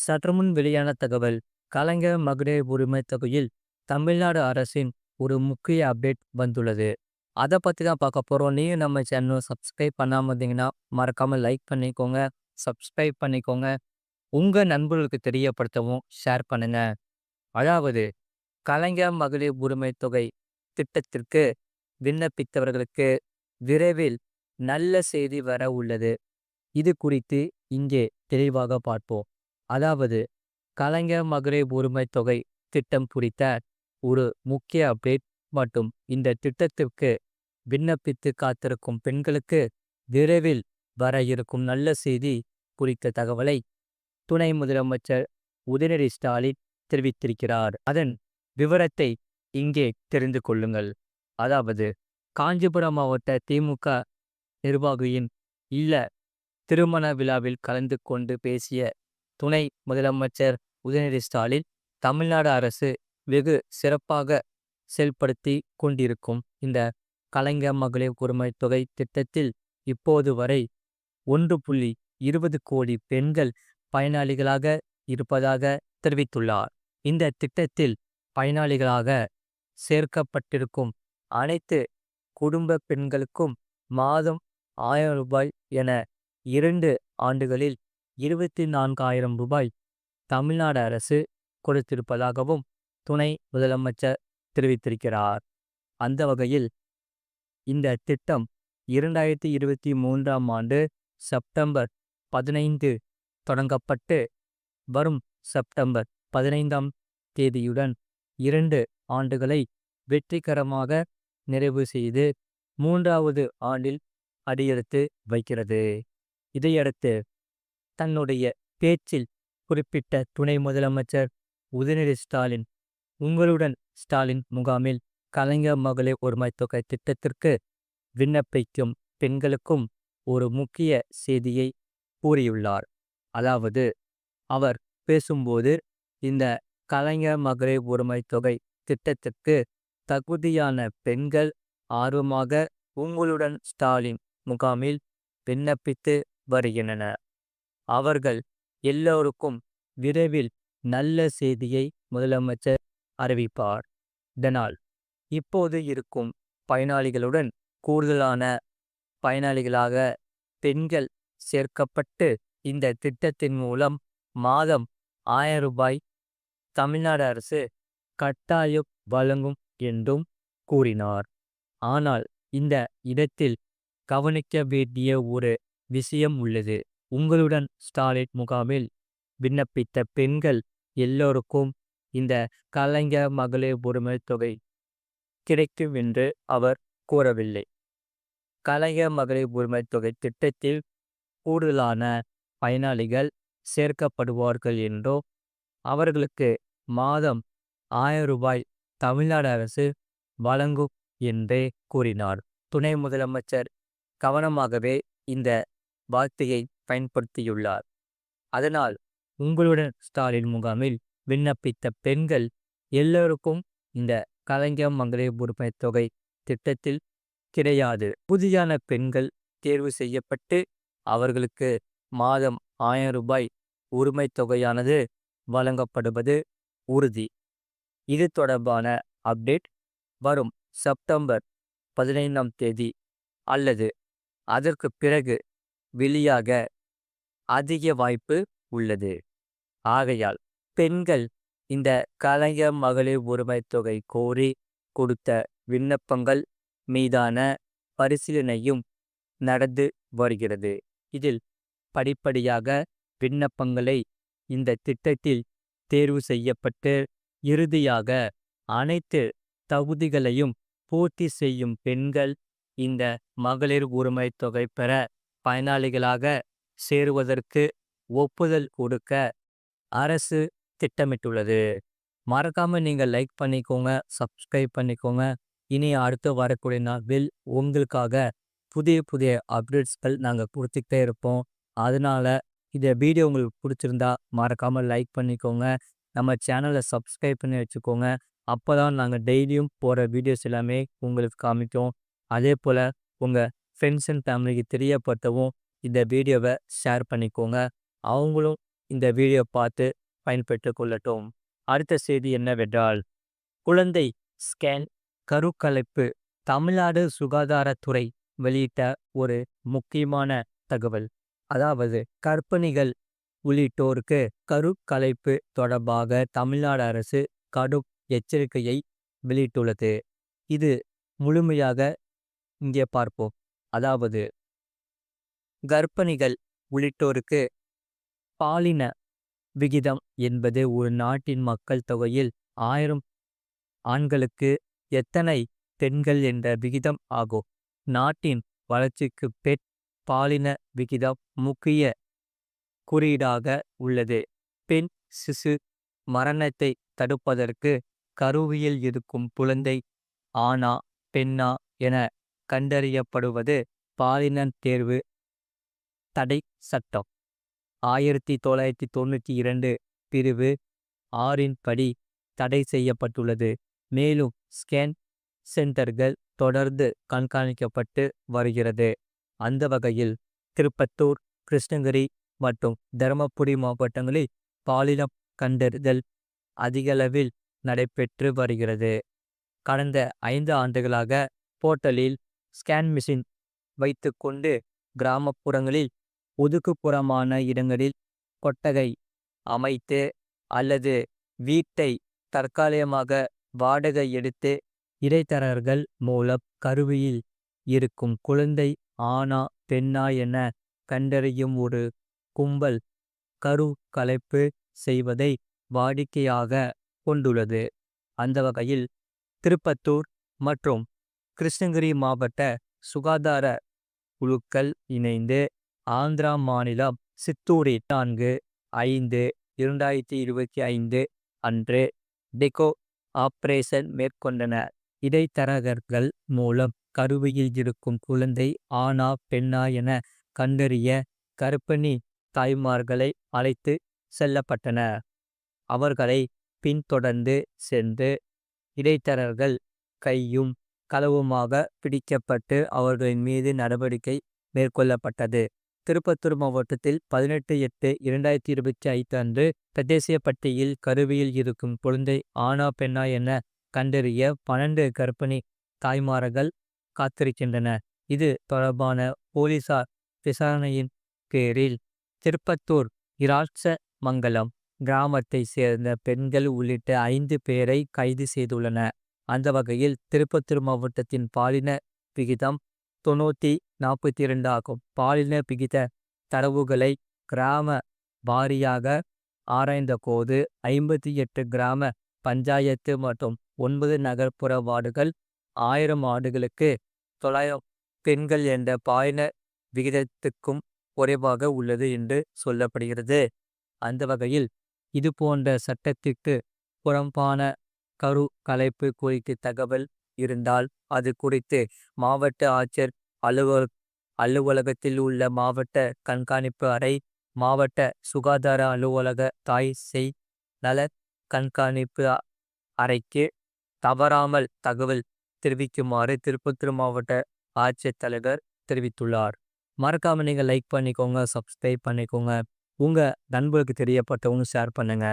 சற்றுமுன் வெளியான தகவல். கலைஞர் மகளிர் உரிமை தொகையில் தமிழ்நாடு அரசின் ஒரு முக்கிய அப்டேட் வந்துள்ளது. அதை பற்றி தான் பார்க்க போகிறோம். நீயும் நம்ம சேனல் சப்ஸ்கிரைப் பண்ணாமல் இருந்தீங்கன்னா மறக்காம லைக் பண்ணிக்கோங்க, சப்ஸ்கிரைப் பண்ணிக்கோங்க. உங்கள் நண்பர்களுக்கு தெரியப்படுத்தவும் ஷேர் பண்ணுங்க. அதாவது கலைஞர் மகளிர் உரிமை தொகை திட்டத்திற்கு விண்ணப்பித்தவர்களுக்கு விரைவில் நல்ல செய்தி வர உள்ளது. இது குறித்து இங்கே தெளிவாக பார்ப்போம். அதாவது கலைஞர் மகளிர் உரிமை தொகை திட்டம் குறித்த ஒரு முக்கிய அப்டேட் மற்றும் இந்த திட்டத்திற்கு விண்ணப்பித்து காத்திருக்கும் பெண்களுக்கு விரைவில் வர இருக்கும் நல்ல செய்தி குறித்த தகவலை துணை முதலமைச்சர் உதயநிதி ஸ்டாலின் தெரிவித்திருக்கிறார். அதன் விவரத்தை இங்கே தெரிந்து கொள்ளுங்கள். அதாவது காஞ்சிபுரம் மாவட்ட திமுக நிர்வாகியின் இல்ல திருமண விழாவில் கலந்து கொண்டு பேசிய துணை முதலமைச்சர் உதயநிதி ஸ்டாலின், தமிழ்நாடு அரசு வெகு சிறப்பாக செயல்படுத்தி கொண்டிருக்கும் இந்த கலைஞர் மகளிர் உரிமை தொகை திட்டத்தில் இப்போது வரை 1.20 கோடி பெண்கள் பயனாளிகளாக இருப்பதாக தெரிவித்துள்ளார். இந்த திட்டத்தில் பயனாளிகளாக சேர்க்கப்பட்டிருக்கும் அனைத்து குடும்ப பெண்களுக்கும் மாதம் 1000 ரூபாய் என 2 ஆண்டுகளில் 24,000 ரூபாய் தமிழ்நாடு அரசு கொடுத்திருப்பதாகவும் துணை முதலமைச்சர் தெரிவித்திருக்கிறார். அந்த வகையில் இந்த திட்டம் 2023ஆம் ஆண்டு செப்டம்பர் 15 தொடங்கப்பட்டு வரும் செப்டம்பர் 15ஆம் தேதியுடன் 2 ஆண்டுகளை வெற்றிகரமாக நிறைவு செய்து 3வது ஆண்டில் அடியெடுத்து வைக்கிறது. இதையடுத்து தன்னுடைய பேச்சில் குறிப்பிட்ட துணை முதலமைச்சர் உதயநிதி ஸ்டாலின், உங்களுடன் ஸ்டாலின் முகாமில் கலைஞர் மகளிர் உரிமை தொகை திட்டத்திற்கு விண்ணப்பிக்கும் பெண்களுக்கும் ஒரு முக்கிய செய்தியை கூறியுள்ளார். அதாவது அவர் பேசும்போது, இந்த கலைஞர் மகளிர் உரிமை தொகை திட்டத்திற்கு தகுதியான பெண்கள் ஆர்வமாக உங்களுடன் ஸ்டாலின் முகாமில் விண்ணப்பித்து வருகின்றனர். அவர்கள் எல்லோருக்கும் விரைவில் நல்ல செய்தியை முதலமைச்சர் அறிவிப்பார். இதனால் இப்போது இருக்கும் பயனாளிகளுடன் கூடுதலான பயனாளிகளாக பெண்கள் சேர்க்கப்பட்டு இந்த திட்டத்தின் மூலம் மாதம் 1000 ரூபாய் தமிழ்நாடு அரசு கட்டாயம் வழங்கும் என்றும் கூறினார். ஆனால் இந்த இடத்தில் கவனிக்க வேண்டிய ஒரு விஷயம் உள்ளது. உங்களுடன் ஸ்டாலின் முகாமில் விண்ணப்பித்த பெண்கள் எல்லோருக்கும் இந்த கலைஞர் மகளிர் உரிமை தொகை கிடைக்கும் என்று அவர் கூறவில்லை. கலைஞர் மகளிர் உரிமை தொகை திட்டத்தில் கூடுதலான பயனாளிகள் சேர்க்கப்படுவார்கள் என்றோ அவர்களுக்கு மாதம் 1000 ரூபாய் தமிழ்நாடு அரசு வழங்கும் என்றே கூறினார். துணை முதலமைச்சர் கவனமாகவே இந்த வார்த்தையை பயன்படுத்தியுள்ளார். அதனால் உங்களுடன் ஸ்டாலின் முகாமில் விண்ணப்பித்த பெண்கள் எல்லோருக்கும் இந்த கலைஞர் மகளிர் உரிமை தொகை திட்டத்தில் கிடையாது. புதியான பெண்கள் தேர்வு செய்யப்பட்டு அவர்களுக்கு மாதம் 1000 ரூபாய் உரிமை தொகையானது வழங்கப்படுவது உறுதி. இது தொடர்பான அப்டேட் வரும் செப்டம்பர் 15ஆம் தேதி அல்லது அதற்கு பிறகு வெளியாக அதிக வாய்ப்பு உள்ளது. ஆகையால் பெண்கள் இந்த கலைஞர் மகளிர் உரிமை தொகை கோரி கொடுத்த விண்ணப்பங்கள் மீதான பரிசீலனையும் நடந்து வருகிறது. இதில் படிப்படியாக விண்ணப்பங்களை இந்த திட்டத்தில் தேர்வு செய்யப்பட்டு இறுதியாக அனைத்து தகுதிகளையும் பூர்த்தி செய்யும் பெண்கள் இந்த மகளிர் உரிமை தொகை பெற பயனாளிகளாக சேருவதற்கு ஒப்புதல் கொடுக்க அரசு திட்டமிட்டுள்ளது. மறக்காம நீங்கள் லைக் பண்ணிக்கோங்க, சப்ஸ்கிரைப் பண்ணிக்கோங்க. இனி அடுத்து வரக்கூடிய நாளில் உங்களுக்காக புதிய புதிய அப்டேட்ஸ்கள் நாங்கள் கொடுத்துக்கிட்டே இருப்போம். அதனால இந்த வீடியோ உங்களுக்கு பிடிச்சிருந்தா மறக்காம லைக் பண்ணிக்கோங்க. நம்ம சேனலை சப்ஸ்கிரைப் பண்ணி வச்சுக்கோங்க. அப்போ தான் நாங்கள் டெய்லியும் போகிற வீடியோஸ் எல்லாமே உங்களுக்கு காமிக்கும். அதே போல் உங்கள் ஃப்ரெண்ட்ஸ் அண்ட் ஃபேமிலிக்கு தெரியப்படுத்தவும் இந்த வீடியோவை ஷேர் பண்ணிக்கோங்க. அவங்களும் இந்த வீடியோ பார்த்து பயன்பெற்று கொள்ளட்டும். அடுத்த செய்தி என்னவென்றால், குழந்தை ஸ்கேன் கருக்கலைப்பு தமிழ்நாடு சுகாதாரத்துறை வெளியிட்ட ஒரு முக்கியமான தகவல். அதாவது கர்ப்பிணிகள் உள்ளிட்டோருக்கு கருக்கலைப்பு தொடர்பாக தமிழ்நாடு அரசு கடும் எச்சரிக்கையை வெளியிட்டுள்ளது. இது முழுமையாக இங்கே பார்ப்போம். அதாவது கர்ப்பிணிகள் உள்ளிட்டோருக்கு பாலின விகிதம் என்பது ஒரு நாட்டின் மக்கள் தொகையில் 1000 ஆண்களுக்கு எத்தனை பெண்கள் என்ற விகிதம் ஆகும். நாட்டின் வளர்ச்சிக்கு பெண் பாலின விகிதம் முக்கிய குறியீடாக உள்ளது. பெண் சிசு மரணத்தை தடுப்பதற்கு கருவில் இருக்கும் குழந்தை ஆணா பெண்ணா என கண்டறியப்படுவது பாலின தேர்வு தடை சட்டம் 1992 பிரிவு 6 படி தடை செய்யப்பட்டுள்ளது. மேலும் ஸ்கேன் சென்டர்கள் தொடர்ந்து கண்காணிக்கப்பட்டு வருகிறது. அந்த வகையில் திருப்பத்தூர், கிருஷ்ணகிரி மற்றும் தருமபுரி மாவட்டங்களில் பாலினம் கண்டறிதல் அதிகளவில் நடைபெற்று வருகிறது. கடந்த 5 ஆண்டுகளாக போர்ட்டலில் ஸ்கேன் மிஷின் வைத்துக்கொண்டு கிராமப்புறங்களில் ஒதுக்குப்புறமான இடங்களில் கொட்டகை அமைத்து அல்லது வீட்டை தற்காலிகமாக வாடகை எடுத்து இடைத்தரகர்கள் மூலம் கருவில் இருக்கும் குழந்தை ஆணா பெண்ணா என கண்டறியும் ஒரு கும்பல் கரு கலைப்பு செய்வதை வாடிக்கையாக கொண்டுள்ளது. அந்த வகையில் திருப்பத்தூர் மற்றும் கிருஷ்ணகிரி மாவட்ட சுகாதார குழுக்கள் இணைந்து ஆந்திரா மாநிலம் சித்தூரில் 4/5/2025 அன்று டெகோ ஆபரேஷன் மேற்கொண்டன. இடைத்தரகர்கள் மூலம் கருவில் இருக்கும் குழந்தை ஆணா பெண்ணா என கண்டறிய கர்ப்பிணி தாய்மார்களை அழைத்து செல்லப்பட்டன. அவர்களை பின்தொடர்ந்து சென்று இடைத்தரகர்கள் கையும் களவுமாக பிடிக்கப்பட்டு அவர்களின் மீது நடவடிக்கை மேற்கொள்ளப்பட்டது. திருப்பத்தூர் மாவட்டத்தில் 18/8/2025 அன்று பிரதேசிய பட்டியலில் கருவில் இருக்கும் குழந்தை ஆணா பெண்ணா என கண்டறிய 12 கர்ப்பிணி தாய்மார்கள் காத்திருக்கின்றன. இது தொடர்பான போலீசார் விசாரணையின் பேரில் திருப்பத்தூர் இராட்சமங்கலம் கிராமத்தை சேர்ந்த பெண்கள் உள்ளிட்ட 5 பேரை கைது செய்துள்ளன. அந்த வகையில் திருப்பத்தூர் மாவட்டத்தின் பாலின விகிதம் 942 ஆகும். பாலின விகித தரவுகளை கிராம வாரியாக ஆராய்ந்தபோது 58 கிராம பஞ்சாயத்து மற்றும் 9 நகர்ப்புற வார்டுகள் 1000 ஆண்டுகளுக்கு 900 பெண்கள் என்ற பாலின விகிதத்துக்கும் குறைவாக உள்ளது என்று சொல்லப்படுகிறது. அந்த வகையில் இதுபோன்ற சட்டத்திற்கு புறம்பான கரு கலைப்பு குறித்து தகவல் இருந்தால் அது குறித்து மாவட்ட ஆட்சியர் அலுவலகத்தில் உள்ள மாவட்ட கண்காணிப்பு அறை, மாவட்ட சுகாதார அலுவலக தாய் சேய் நல கண்காணிப்பு அறைக்கு தவறாமல் தகவல் தெரிவிக்குமாறு திருப்பத்தூர் மாவட்ட ஆட்சியர் தலைவர் தெரிவித்துள்ளார். மறக்காம நீங்கள் லைக் பண்ணிக்கோங்க, சப்ஸ்கிரைப் பண்ணிக்கோங்க. உங்க நண்பர்களுக்கு தெரியப்பட்டவங்க ஷேர் பண்ணுங்க.